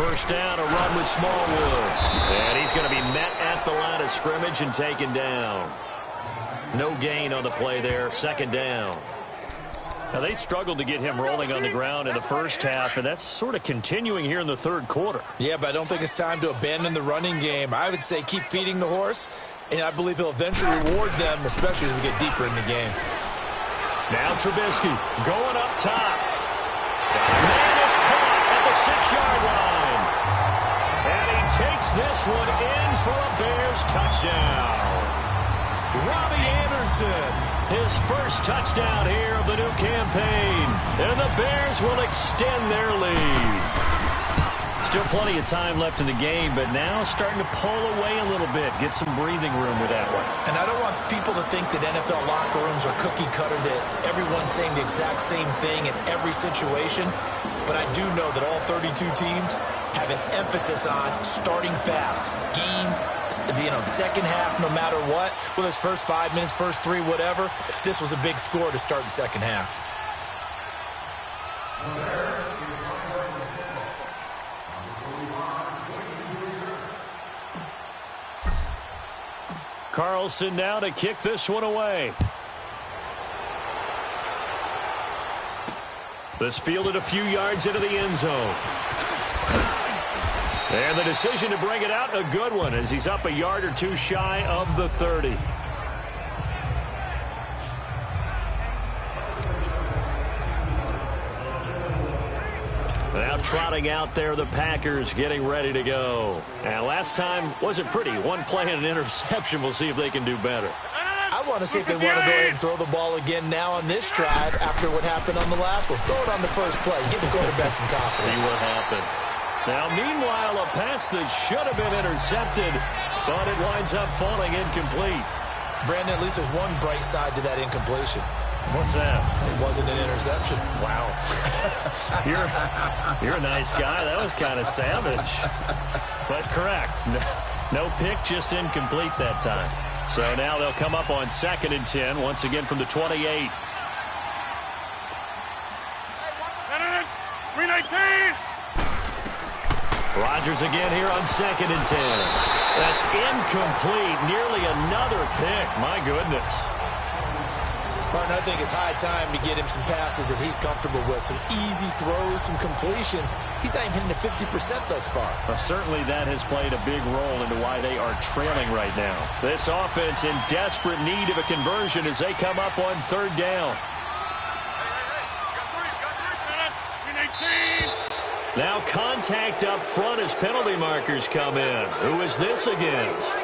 First down, a run with Smallwood. And he's going to be met at the line of scrimmage and taken down. No gain on the play there. Second down. Now, they struggled to get him rolling on the ground in the first half, and that's sort of continuing here in the third quarter. Yeah, but I don't think it's time to abandon the running game. I would say keep feeding the horse, and I believe he'll eventually reward them, especially as we get deeper in the game. Now Trubisky going up top. And it's caught at the 6-yard line. And he takes this one in for a Bears touchdown. Robbie Anderson, his first touchdown here of the new campaign. And the Bears will extend their lead. Still plenty of time left in the game, but now starting to pull away a little bit. Get some breathing room with that one. And I don't want people to think that NFL locker rooms are cookie cutter, that everyone's saying the exact same thing in every situation. But I do know that all 32 teams have an emphasis on starting fast. Game, second half, no matter what. Whether it's first 5 minutes, first 3, whatever. This was a big score to start the second half. Carlson now to kick this one away. This fielded a few yards into the end zone. And the decision to bring it out, a good one, as he's up a yard or two shy of the 30. Now trotting out there, the Packers getting ready to go. And last time wasn't pretty. One play and an interception. We'll see if they can do better. I want to see if they want to go ahead and throw the ball again now on this drive after what happened on the last one. Throw it on the first play. Give the quarterback some confidence. See what happens. Now, meanwhile, a pass that should have been intercepted, but it winds up falling incomplete. Brandon, at least there's one bright side to that incompletion. What's that? It wasn't an interception. Wow. You're a nice guy. That was kind of savage. But correct. No pick, just incomplete that time. So now they'll come up on 2nd and 10, once again from the 28. 319. Rodgers again here on 2nd and 10. That's incomplete. Nearly another pick. My goodness. Martin, I think it's high time to get him some passes that he's comfortable with. Some easy throws, some completions. He's not even hitting to 50% thus far. Well, certainly that has played a big role into why they are trailing right now. This offense in desperate need of a conversion as they come up on 3rd down. Now contact up front as penalty markers come in. Who is this against?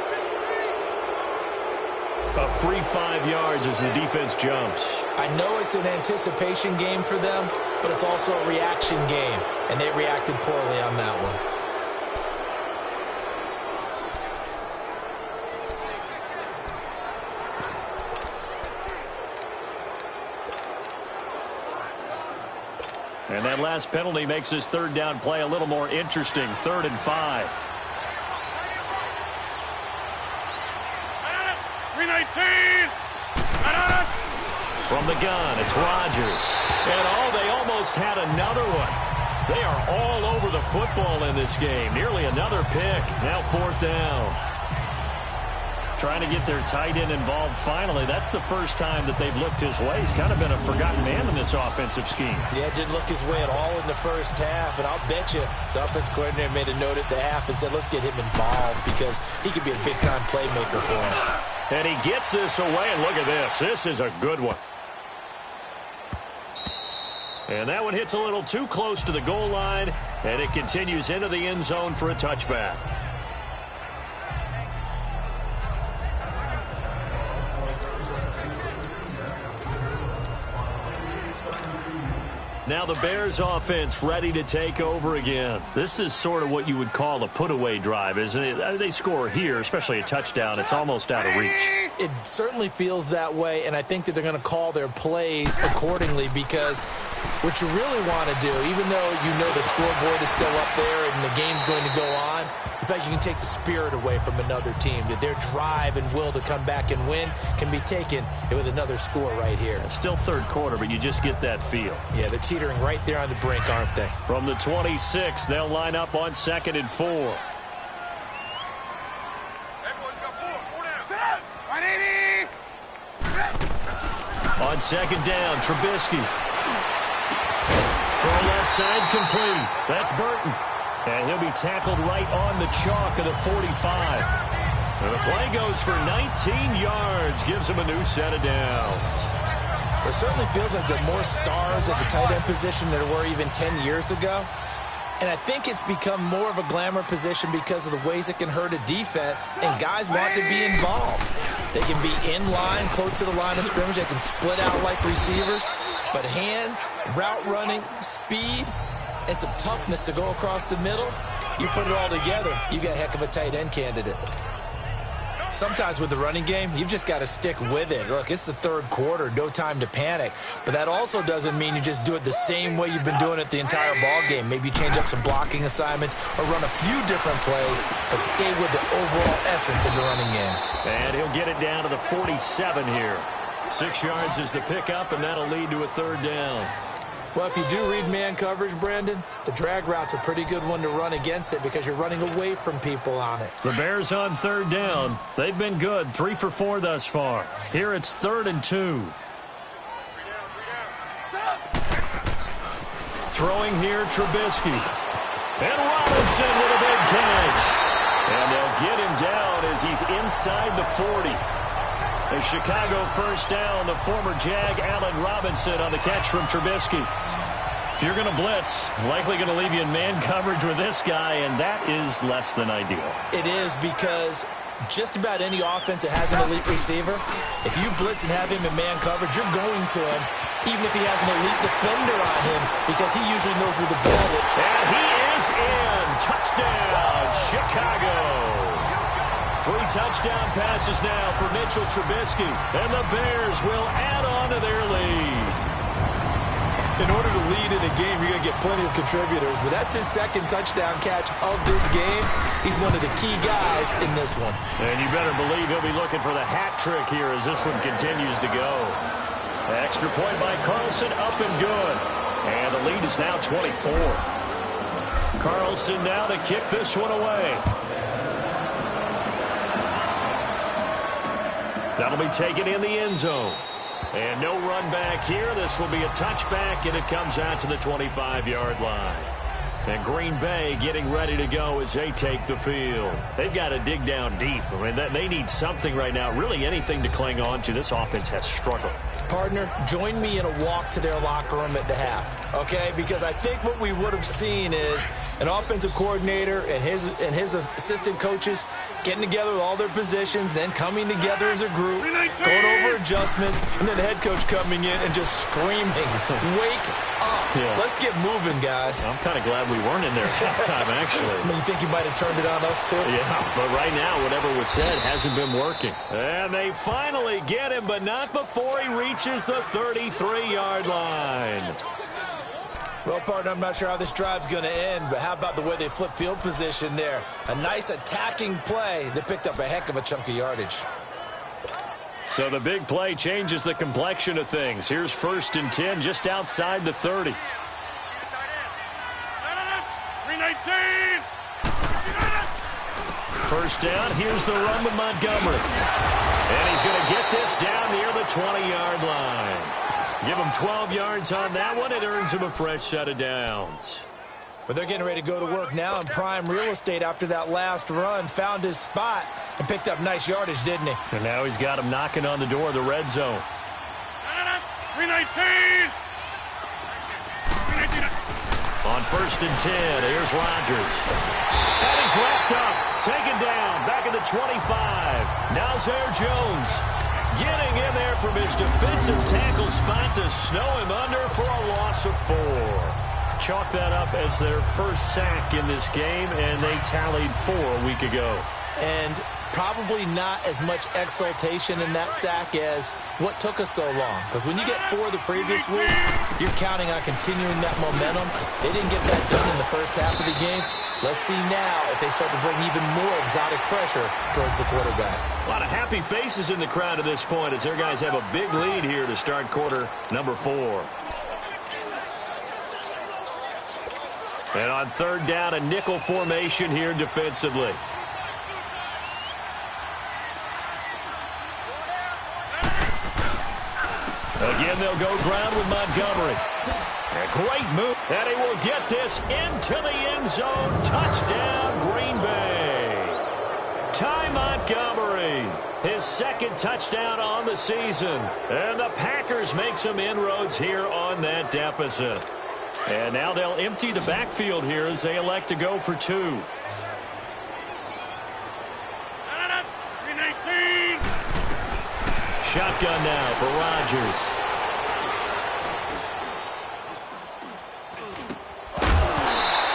A free 5 yards as the defense jumps. I know it's an anticipation game for them, but it's also a reaction game, and they reacted poorly on that one. And that last penalty makes this 3rd down play a little more interesting. 3rd and 5. 319. From the gun, it's Rodgers. And they almost had another one. They are all over the football in this game. Nearly another pick. Now 4th down. Trying to get their tight end involved finally. That's the first time that they've looked his way. He's kind of been a forgotten man in this offensive scheme. Yeah, didn't look his way at all in the first half. And I'll bet you the offense coordinator made a note at the half and said, let's get him involved because he could be a big-time playmaker for us. And he gets this away, and look at this. This is a good one. And that one hits a little too close to the goal line, and it continues into the end zone for a touchback. Now the Bears offense ready to take over again. This is sort of what you would call a put-away drive, isn't it? They score here, especially a touchdown. It's almost out of reach. It certainly feels that way, and I think that they're going to call their plays accordingly because what you really want to do, even though you know the scoreboard is still up there and the game's going to go on, in fact, you can take the spirit away from another team, that their drive and will to come back and win can be taken with another score right here. Still third quarter, but you just get that feel. Yeah, they're teetering right there on the brink, aren't they? From the 26, they'll line up on 2nd and 4. On 2nd down, Trubisky. Throw left side complete. That's Burton. And he'll be tackled right on the chalk of the 45. And the play goes for 19 yards. Gives him a new set of downs. It certainly feels like there are more stars at the tight end position than there were even 10 years ago. And I think it's become more of a glamour position because of the ways it can hurt a defense, and guys want to be involved. They can be in line, close to the line of scrimmage. They can split out like receivers. But hands, route running, speed, and some toughness to go across the middle, you put it all together, you got a heck of a tight end candidate. Sometimes with the running game, you've just got to stick with it. Look, it's the third quarter, no time to panic. But that also doesn't mean you just do it the same way you've been doing it the entire ball game. Maybe change up some blocking assignments or run a few different plays, but stay with the overall essence of the running game. And he'll get it down to the 47 here. 6 yards is the pickup, and that'll lead to a 3rd down. Well, if you do read man coverage, Brandon, the drag route's a pretty good one to run against it because you're running away from people on it. The Bears on 3rd down. They've been good, 3 for 4 thus far. Here it's 3rd and 2. Throwing here, Trubisky. And Robinson with a big catch. And they'll get him down as he's inside the 40. A Chicago 1st down, the former Jag Allen Robinson on the catch from Trubisky. If you're going to blitz, likely going to leave you in man coverage with this guy, and that is less than ideal. It is because just about any offense that has an elite receiver, if you blitz and have him in man coverage, you're going to him, even if he has an elite defender on him, because he usually knows where the ball is. And he is in. Touchdown, Chicago. 3 touchdown passes now for Mitchell Trubisky, and the Bears will add on to their lead. In order to lead in a game, you're going to get plenty of contributors, but that's his 2nd touchdown catch of this game. He's one of the key guys in this one. And you better believe he'll be looking for the hat trick here as this one continues to go. Extra point by Carlson, up and good. And the lead is now 24. Carlson now to kick this one away. That'll be taken in the end zone. And no run back here. This will be a touchback, and it comes out to the 25-yard line. And Green Bay getting ready to go as they take the field. They've got to dig down deep. I mean, they need something right now, really anything to cling on to. This offense has struggled. Partner, join me in a walk to their locker room at the half, okay? Because I think what we would have seen is an offensive coordinator and his assistant coaches getting together with all their positions, then coming together as a group, going over adjustments, and then the head coach coming in and just screaming, wake up. Yeah. Let's get moving, guys. I'm kind of glad we weren't in there at halftime, actually. I mean, you think you might have turned it on us, too? Yeah, but right now, whatever was said hasn't been working. And they finally get him, but not before he reaches the 33-yard line. Well, partner, I'm not sure how this drive's going to end, but how about the way they flip field position there? A nice attacking play that picked up a heck of a chunk of yardage. So the big play changes the complexion of things. Here's 1st and 10 just outside the 30. 319. 1st down. Here's the run with Montgomery. And he's going to get this down near the 20-yard line. Give him 12 yards on that one. It earns him a fresh set of downs. But they're getting ready to go to work now in prime real estate after that last run. Found his spot and picked up nice yardage, didn't he? And now he's got him knocking on the door of the red zone. 319. On 1st and 10, here's Rodgers. And he's wrapped up, taken down, back at the 25. Now Zaire Jones getting in there from his defensive tackle spot to snow him under for a loss of 4. Chalk that up as their first sack in this game, and they tallied 4 a week ago. And probably not as much exultation in that sack as what took us so long. Because when you get 4 the previous week, you're counting on continuing that momentum. They didn't get that done in the first half of the game. Let's see now if they start to bring even more exotic pressure towards the quarterback. A lot of happy faces in the crowd at this point as their guys have a big lead here to start quarter number 4. And on third down, a nickel formation here defensively. Again, they'll go ground with Montgomery. A great move. And he will get this into the end zone. Touchdown, Green Bay. Ty Montgomery, his second touchdown on the season. And the Packers make some inroads here on that deficit. And now they'll empty the backfield here as they elect to go for 2. 319. Shotgun now for Rodgers.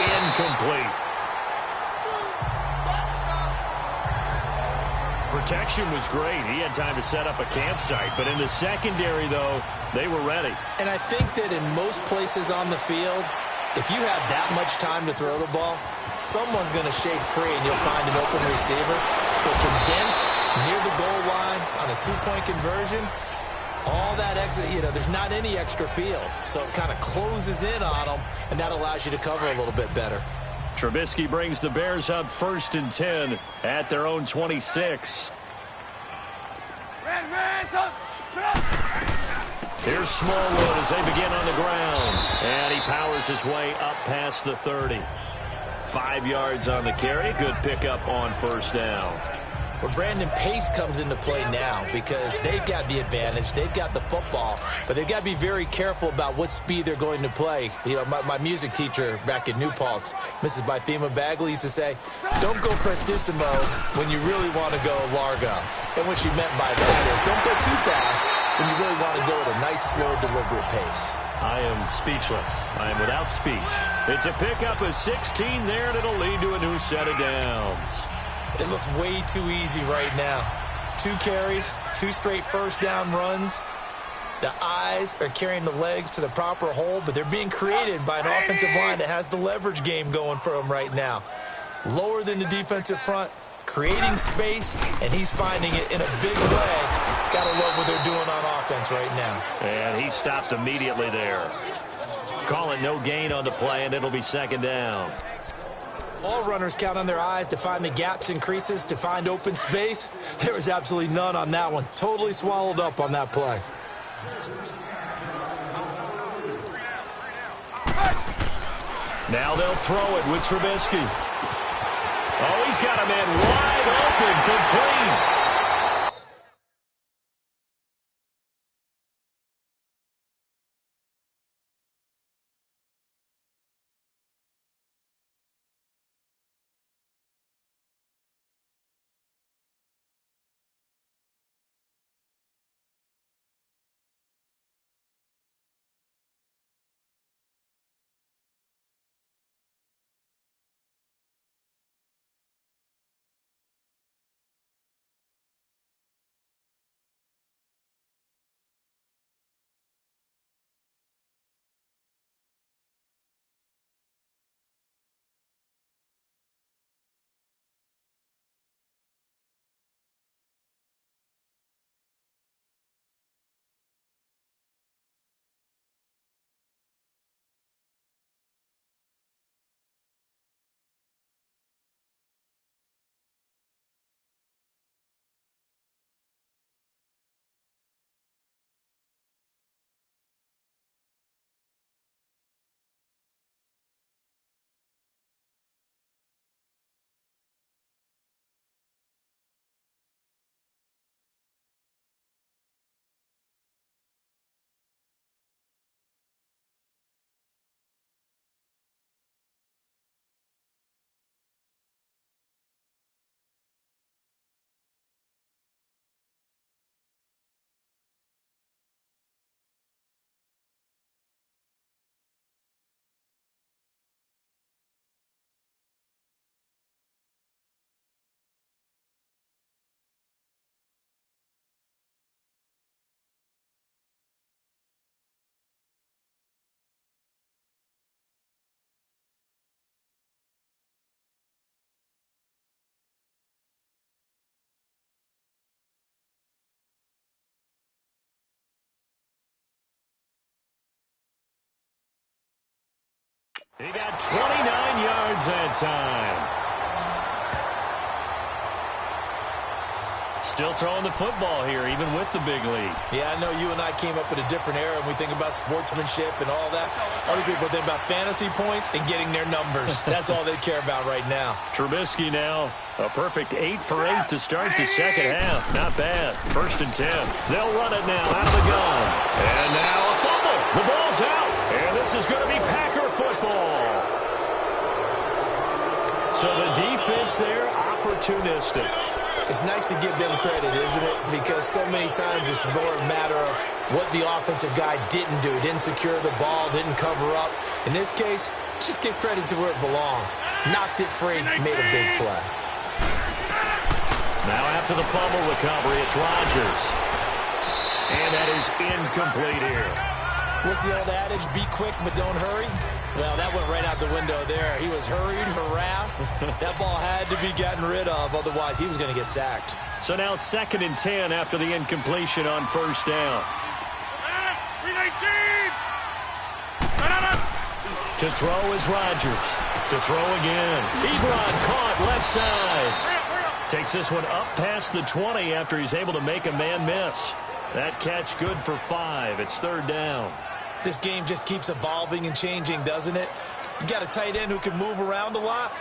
Incomplete. Protection was great. He had time to set up a campsite. But in the secondary, though, they were ready. And I think that in most places on the field, if you have that much time to throw the ball, someone's going to shake free and you'll find an open receiver. But condensed near the goal line on a 2-point conversion, all that exit, there's not any extra field. So it kind of closes in on them, and that allows you to cover a little bit better. Trubisky brings the Bears up 1st and 10 at their own 26. Here's Smallwood as they begin on the ground. And he powers his way up past the 30. 5 yards on the carry. Good pickup on first down. Well, Brandon, pace comes into play now because they've got the advantage. They've got the football, but they've got to be very careful about what speed they're going to play. My music teacher back in New Paltz, Mrs. Bythema Bagley, used to say, don't go prestissimo when you really want to go largo. And what she meant by that is don't go too fast when you really want to go at a nice, slow, deliberate pace. I am speechless. I am without speech. It's a pickup of 16 there, and it'll lead to a new set of downs. It looks way too easy right now. 2 carries, 2 straight first down runs. The eyes are carrying the legs to the proper hole, but they're being created by an offensive line that has the leverage game going for them right now. Lower than the defensive front, creating space, and he's finding it in a big way. Gotta love what they're doing on offense right now. And he stopped immediately there. Call it no gain on the play, and it'll be 2nd down. All runners count on their eyes to find the gaps and creases, to find open space. There was absolutely none on that one. Totally swallowed up on that play. Now they'll throw it with Trubisky. Oh, he's got a man wide open, complete. He got 29 yards that time. Still throwing the football here, even with the big lead. Yeah, I know you and I came up in a different era, and we think about sportsmanship and all that. Other people think about fantasy points and getting their numbers. That's all they care about right now. Trubisky now, a perfect 8 for 8 to start the second half. Not bad. 1st and 10. They'll run it now out of the gun. And now a fumble. The ball's out. And this is going to be Packer football. So the defense there, opportunistic. It's nice to give them credit, isn't it? Because so many times it's more a matter of what the offensive guy didn't do. Didn't secure the ball, didn't cover up. In this case, let's just give credit to where it belongs. Knocked it free, made a big play. Now after the fumble recovery, it's Rodgers. And that is incomplete here. What's the old adage? Be quick, but don't hurry. Well, that went right out the window there. He was hurried, harassed. That ball had to be gotten rid of, otherwise he was going to get sacked. So now 2nd and 10 after the incompletion on 1st down. 319. To throw is Rodgers. To throw again. Ebron caught left side. Takes this one up past the 20 after he's able to make a man miss. That catch good for 5. It's 3rd down. This game just keeps evolving and changing, doesn't it? You got a tight end who can move around a lot.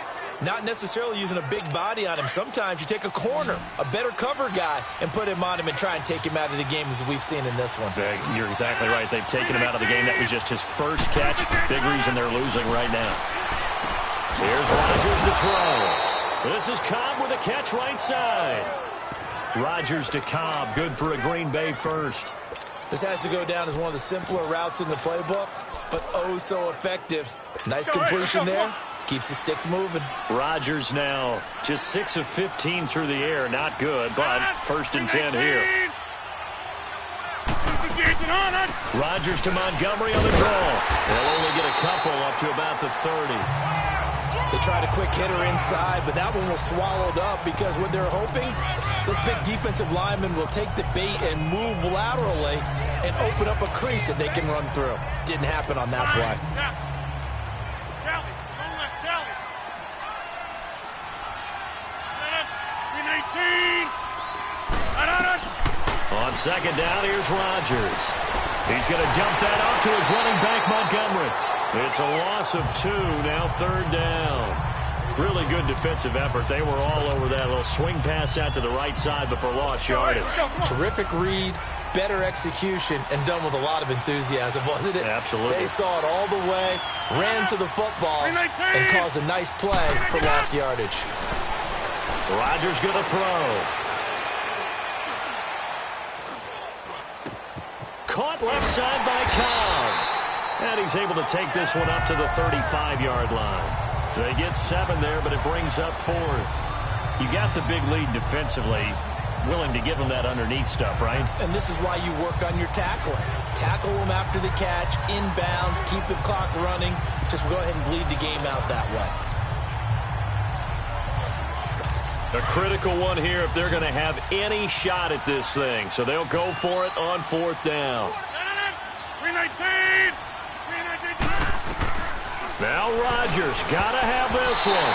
Not necessarily using a big body on him. Sometimes you take a corner, a better cover guy, and put him on him and try and take him out of the game as we've seen in this one. You're exactly right. They've taken him out of the game. That was just his first catch. Big reason they're losing right now. Here's Rodgers to throw. This is Cobb with a catch right side. Rodgers to Cobb. Good for a Green Bay first. This has to go down as one of the simpler routes in the playbook, but oh so effective. Nice completion there. Keeps the sticks moving. Rodgers now just 6 of 15 through the air. Not good, but 1st and 10 here. Rodgers to Montgomery on the draw. They'll only get a couple up to about the 30. They tried a quick hitter inside, but that one was swallowed up because what they're hoping, those big defensive linemen will take the bait and move laterally and open up a crease that they can run through. Didn't happen on that play. On 2nd down, here's Rodgers. He's going to dump that off to his running back, Montgomery. It's a loss of 2, now 3rd down. Really good defensive effort. They were all over that little swing pass out to the right side before lost yardage. Terrific read, better execution, and done with a lot of enthusiasm, wasn't it? Absolutely. They saw it all the way, ran to the football, and caused a nice play for lost yardage. Rodgers going to throw. Caught left side by Cobb. And he's able to take this one up to the 35-yard line. They get 7 there, but it brings up 4th. You got the big lead defensively. Willing to give them that underneath stuff, right? And this is why you work on your tackling. Tackle them after the catch, inbounds, keep the clock running. Just go ahead and bleed the game out that way. A critical one here if they're going to have any shot at this thing. So they'll go for it on 4th down. 319. Now Rodgers got to have this one.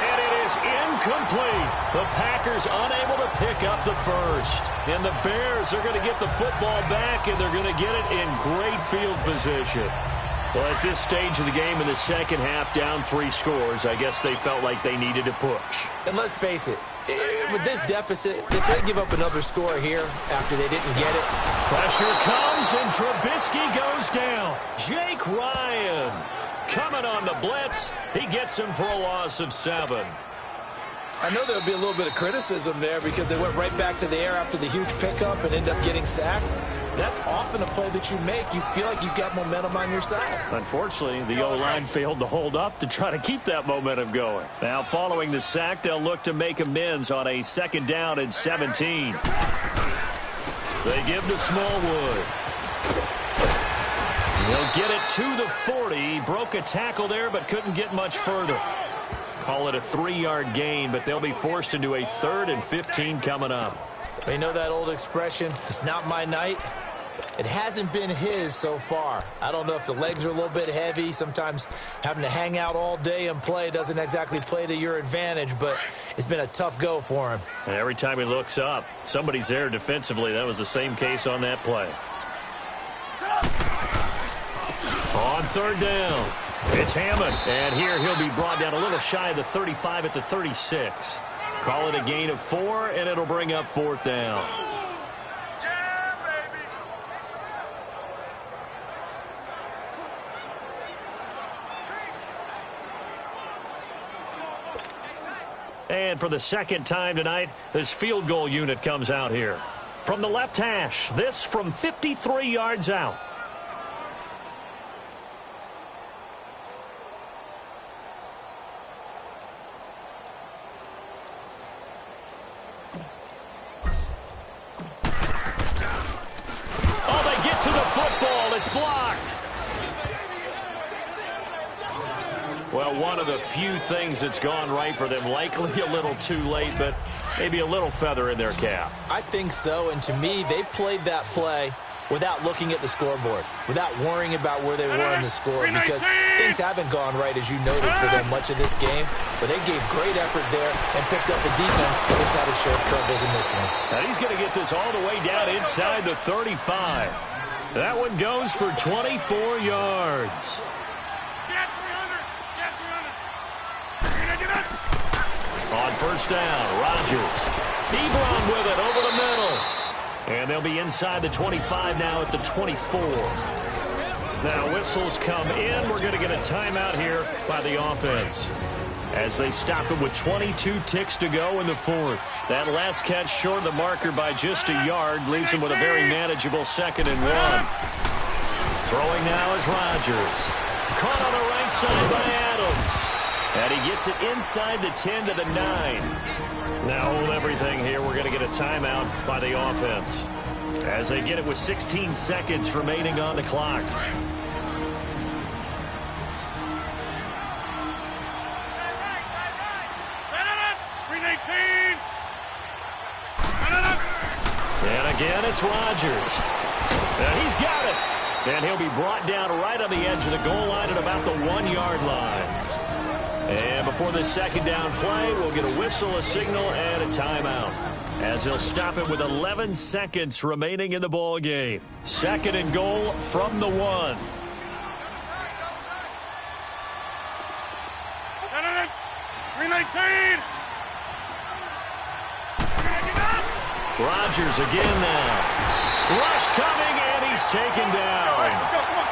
And it is incomplete. The Packers unable to pick up the first. And the Bears are going to get the football back, and they're going to get it in great field position. Well, at this stage of the game in the second half, down 3 scores, I guess they felt like they needed to push. And let's face it, with this deficit, if they give up another score here after they didn't get it. Pressure comes, and Trubisky goes down. Jake Ryan coming on the blitz. He gets him for a loss of 7. I know there'll be a little bit of criticism there because they went right back to the air after the huge pickup and end up getting sacked. That's often a play that you make. You feel like you've got momentum on your side. Unfortunately, the O-line failed to hold up to try to keep that momentum going. Now, following the sack, they'll look to make amends on a 2nd down and 17. They give to Smallwood. He'll get it to the 40. He broke a tackle there, but couldn't get much further. Call it a 3-yard gain, but they'll be forced into a 3rd and 15 coming up. They know that old expression, it's not my night. It hasn't been his so far. I don't know if the legs are a little bit heavy. Sometimes having to hang out all day and play doesn't exactly play to your advantage, but it's been a tough go for him. And every time he looks up, somebody's there defensively. That was the same case on that play. On third down, it's Hammond. And here he'll be brought down a little shy of the 35 at the 36. Call it a gain of 4, and it'll bring up fourth down. And for the second time tonight, this field goal unit comes out here. From the left hash, this from 53 yards out. Oh, they get to the football. It's blocked. Well, one of the few things that's gone right for them, likely a little too late, but maybe a little feather in their cap. I think so, and to me, they played that play without looking at the scoreboard, without worrying about where they were in the score, because things haven't gone right, as you noted, for them much of this game, but they gave great effort there and picked up a defense that's had its share of troubles in this one. Now he's going to get this all the way down inside the 35. That one goes for 24 yards. On first down, Rodgers. Ebron with it over the middle. And they'll be inside the 25 now at the 24. Now whistles come in. We're going to get a timeout here by the offense, as they stop it with 22 ticks to go in the fourth. That last catch short of the marker by just a yard leaves him with a very manageable 2nd and 1. Throwing now is Rodgers. Caught on the right side by Adams. And he gets it inside the 10 to the 9. Now hold everything here. We're going to get a timeout by the offense, as they get it with 16 seconds remaining on the clock. And again, it's Rodgers. And he's got it. And he'll be brought down right on the edge of the goal line at about the 1-yard line. And before this second down play, we'll get a whistle, a signal, and a timeout, as he'll stop it with 11 seconds remaining in the ball game. 2nd and goal from the 1. Rodgers again now. Rush coming, and he's taken down.